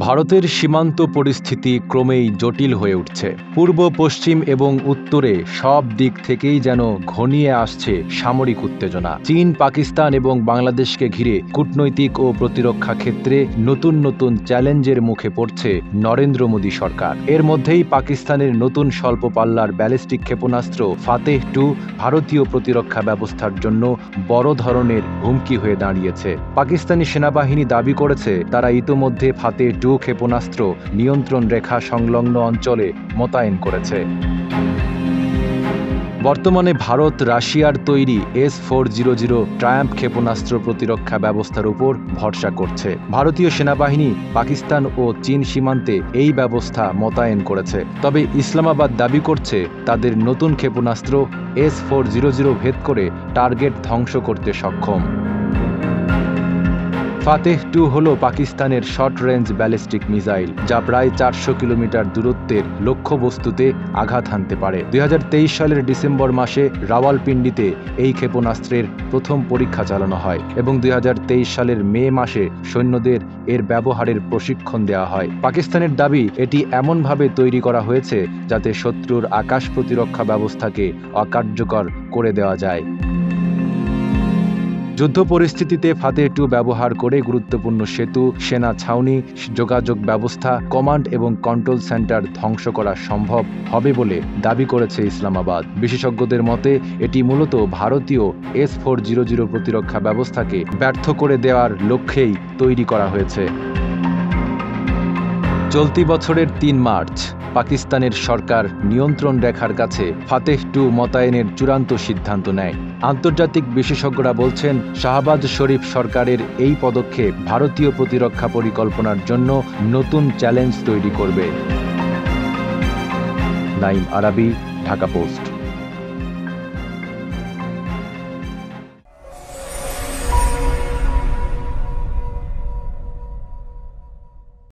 ভারতের সীমান্ত পরিস্থিতি ক্রমেই জটিল হয়ে উঠছে। পূর্ব, পশ্চিম এবং উত্তরে সব দিক থেকেই যেন ঘনিয়ে আসছে সামরিক উত্তেজনা। চীন, পাকিস্তান এবং বাংলাদেশকে ঘিরে কূটনৈতিক ও প্রতিরক্ষা ক্ষেত্রে নতুন নতুন চ্যালেঞ্জের মুখে পড়ছে নরেন্দ্র মোদী সরকার। এর মধ্যেই পাকিস্তানের নতুন স্বল্প পাল্লার ব্যালিস্টিক ক্ষেপণাস্ত্র ফাতেহ-2 ভারতীয় প্রতিরক্ষা ব্যবস্থার জন্য বড় ধরনের হুমকি হয়ে দাঁড়িয়েছে। পাকিস্তানি সেনাবাহিনী দাবি করেছে তারা ইতোমধ্যে ফাতেহ-2 ক্ষেপণাস্ত্র নিয়ন্ত্রণ রেখা সংলগ্ন অঞ্চলে মোতায়েন করেছে। বর্তমানে ভারত রাশিয়ার তৈরি S-400 ট্রায়াম্ফ ক্ষেপণাস্ত্র প্রতিরক্ষা ব্যবস্থার উপর ভরসা করছে। ভারতীয় সেনাবাহিনী পাকিস্তান ও চীন সীমান্তে এই ব্যবস্থা মোতায়েন করেছে। তবে ইসলামাবাদ দাবি করছে তাদের নতুন ক্ষেপণাস্ত্র S-400 ভেদ করে টার্গেট ধ্বংস করতে সক্ষম। ফাতেহ-2 হল পাকিস্তানের শর্ট রেঞ্জ ব্যালিস্টিক মিসাইল, যা প্রায় 400 কিলোমিটার দূরত্বের লক্ষ্যবস্তুতে আঘাত হানতে পারে। 2023 সালের ডিসেম্বর মাসে রাওয়ালপিন্ডিতে এই ক্ষেপণাস্ত্রের প্রথম পরীক্ষা চালানো হয় এবং 2023 সালের মে মাসে সৈন্যদের এর ব্যবহারের প্রশিক্ষণ দেওয়া হয়। পাকিস্তানের দাবি এটি এমনভাবে তৈরি করা হয়েছে যাতে শত্রুর আকাশ প্রতিরক্ষা ব্যবস্থাকে অকার্যকর করে দেওয়া যায়। যুদ্ধ পরিস্থিতিতে ফাতেহ-2 ব্যবহার করে গুরুত্বপূর্ণ সেতু, সেনা ছাউনি, যোগাযোগ ব্যবস্থা, কমান্ড এবং কন্ট্রোল সেন্টার ধ্বংস করা সম্ভব হবে বলে দাবি করেছে ইসলামাবাদ। বিশেষজ্ঞদের মতে এটি মূলত ভারতীয় S-400 প্রতিরক্ষা ব্যবস্থাকে ব্যর্থ করে দেওয়ার লক্ষ্যেই তৈরি করা হয়েছে। চলতি বছরের 3 মার্চ পাকিস্তানের সরকার নিয়ন্ত্রণ রেখার কাছে ফাতেহ-2 মোতায়েনের চূড়ান্ত সিদ্ধান্ত নেয়। আন্তর্জাতিক বিশেষজ্ঞরা বলছেন শাহবাজ শরীফ সরকারের এই পদক্ষেপ ভারতীয় প্রতিরক্ষা পরিকল্পনার জন্য নতুন চ্যালেঞ্জ তৈরি করবে। নাঈম আরাবী, ঢাকা পোস্ট।